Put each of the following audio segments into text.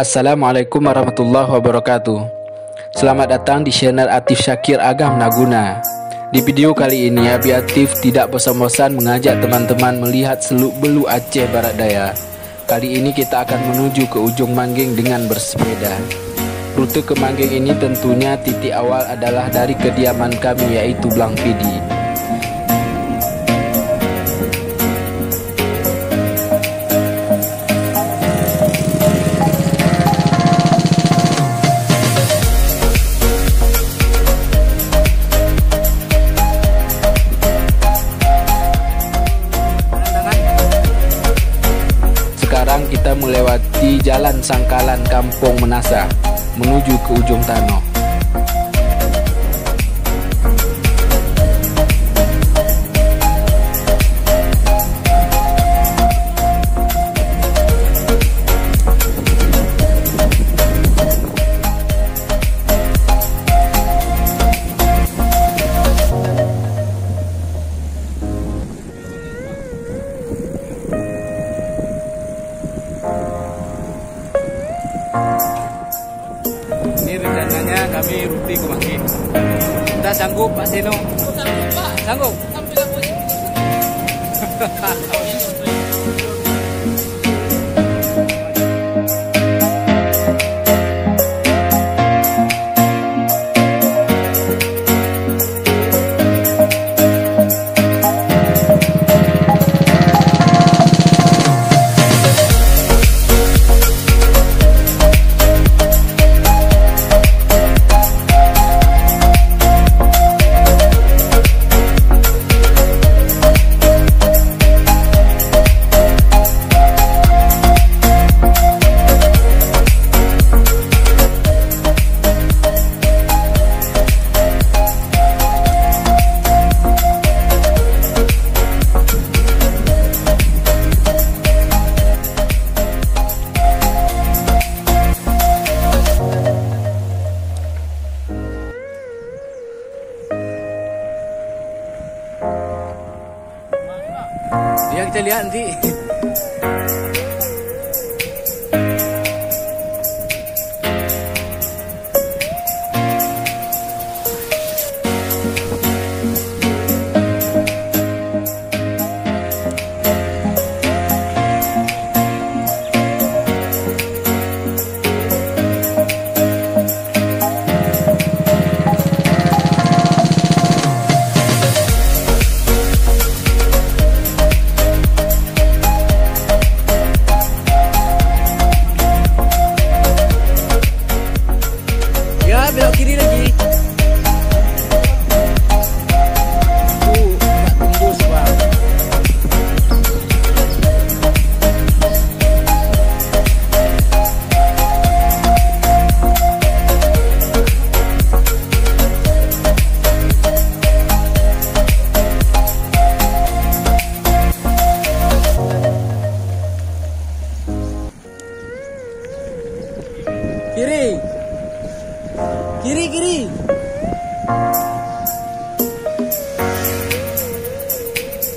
Assalamualaikum warahmatullahi wabarakatuh. Selamat datang di channel Atif Syakir Agam Naguna. Di video kali ini, Abi Atif tidak bosan-bosan mengajak teman-teman melihat seluk-beluk Aceh Barat Daya. Kali ini kita akan menuju ke ujung Mangging dengan bersepeda. Rute ke Mangging ini tentunya titik awal adalah dari kediaman kami, yaitu Blang Pidi. Sekarang kita melewati jalan Sangkalan Kampung Menasa menuju ke ujung Tanoh. Ini rencananya kami rute ke Mangging. Kita sanggup Pak Seno? Sanggup Pak. Sanggup? Sampai aku ini. Ya kita lihat nanti. Belok kiri lagi. Tak tembus bang. Kiri. Kiri.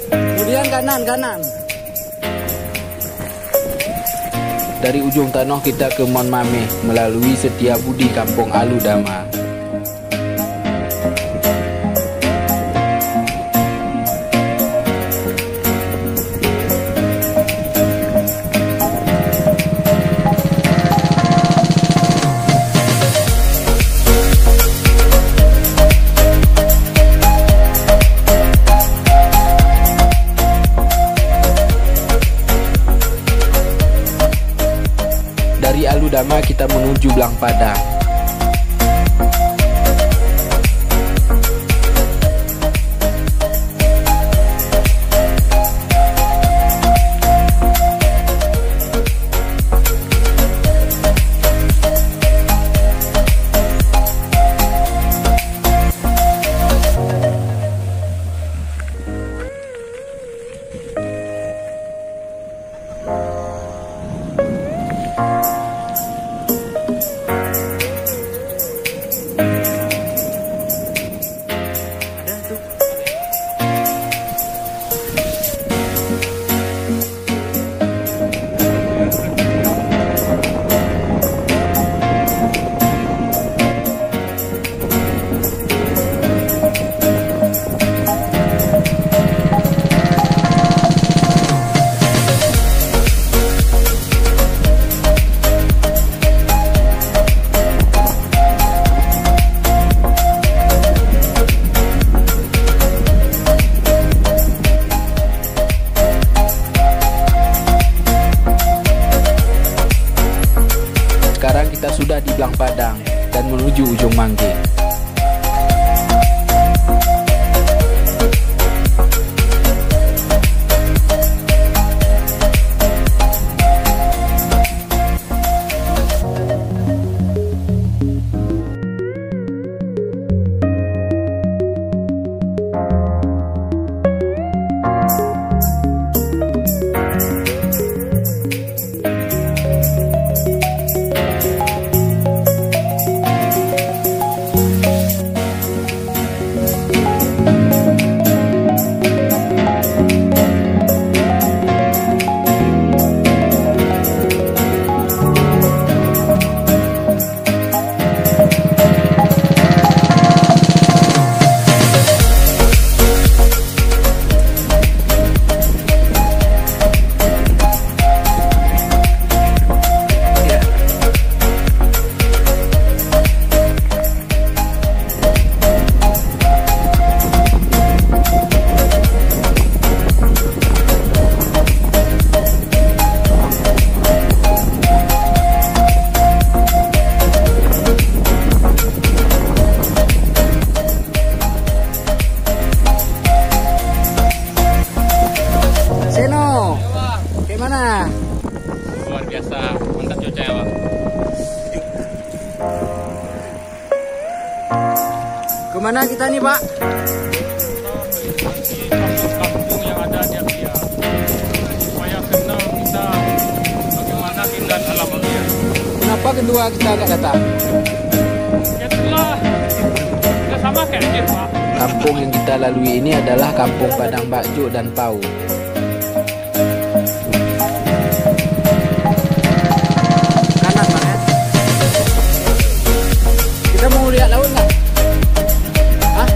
Kemudian kanan. Dari ujung Tanoh kita ke Mon Mameh melalui Setiabudi Kampung Alu Dama. Dari Alu Dama kita menuju Blang Padang. dan menuju ujung Mangge. Seno, gimana? Luar biasa, mantap cuaca ya, Pak. Kemana kita nih, Pak? Kampung yang ada di Akia, supaya kenal kita bagaimana keindahan alam Akia. Kenapa kedua kita agak datang? Ya telah, kita sama kayak dia, Pak. Kampung yang kita lalui ini adalah Kampung Padang Bakjo dan Pau. Kanan, Pak, ya? Kita mau lihat laut nggak? Hah?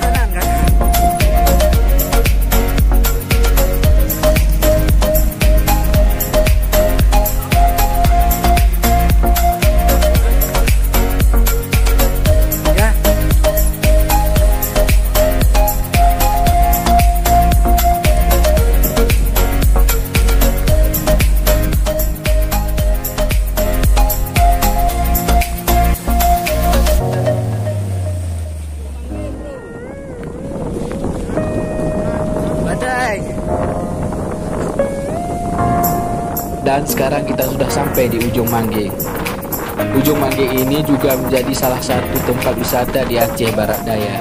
Kanan, kan? Ya. Badai. Dan sekarang kita sudah sampai di ujung Mangge. Ujung Mangge ini juga menjadi salah satu tempat wisata di Aceh Barat Daya.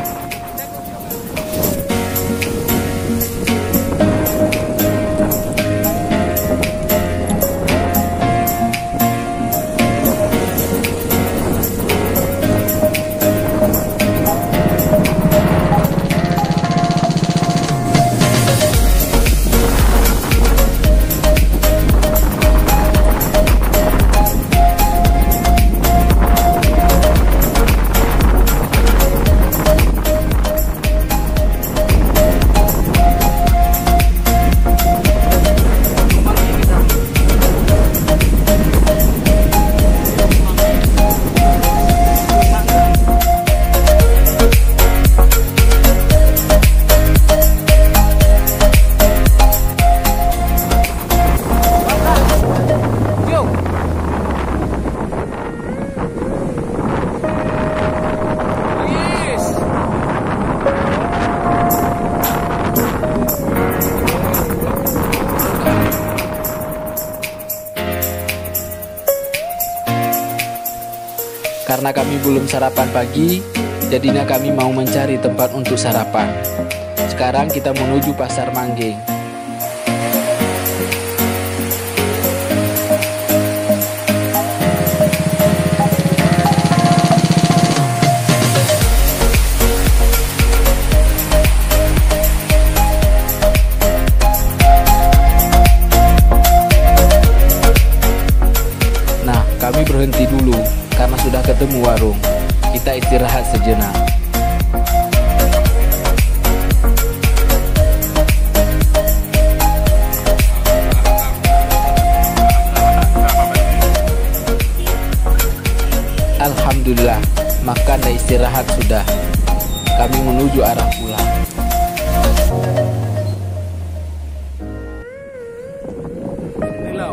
Karena kami belum sarapan pagi, jadinya kami mau mencari tempat untuk sarapan. Sekarang kita menuju Pasar Mangge. Nah, kami berhenti dulu karena sudah ketemu warung. Kita istirahat sejenak. Alhamdulillah, makan dan istirahat sudah. Kami menuju arah pulang.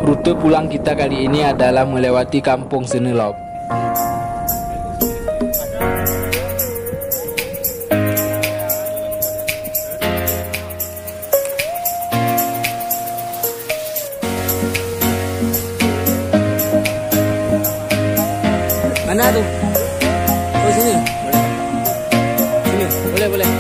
Rute Rute pulang kita kali ini adalah melewati kampung Senelop. Mana tuh? Oh sini. Sini, boleh.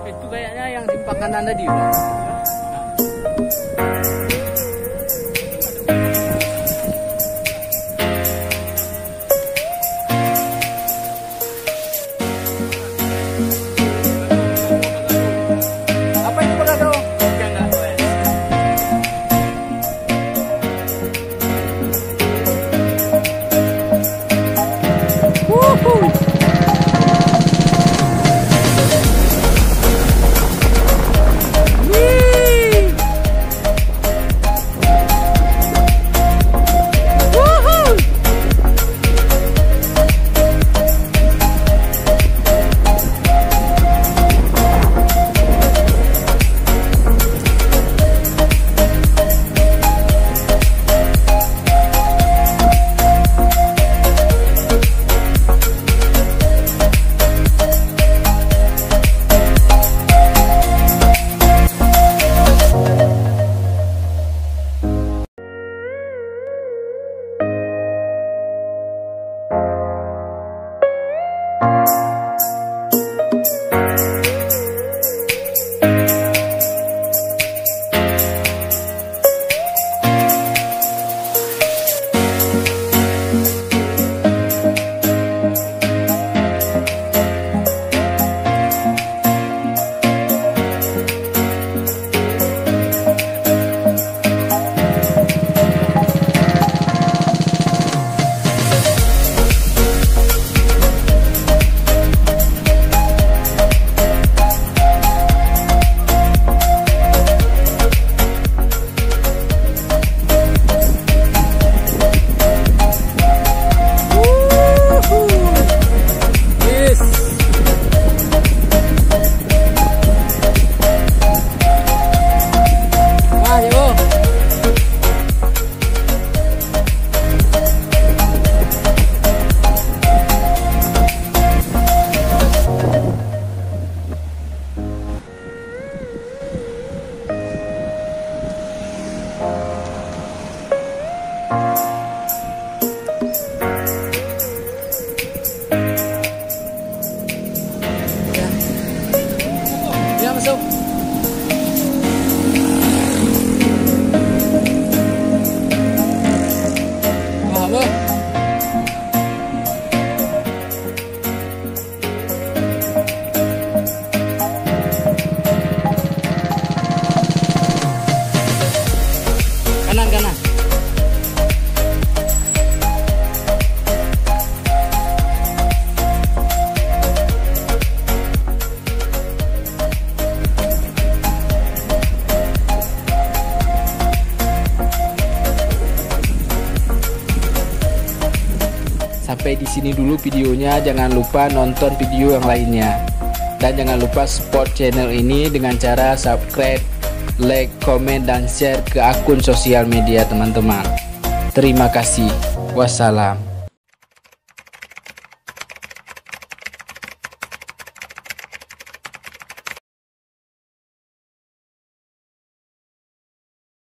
Itu kayaknya yang simpanan tadi. Apa itu Bagado? Masuk. Apa? Kanan. Sampai di sini dulu videonya, jangan lupa nonton video yang lainnya. Dan jangan lupa support channel ini dengan cara subscribe, like, komen, dan share ke akun sosial media teman-teman. Terima kasih. Wassalam.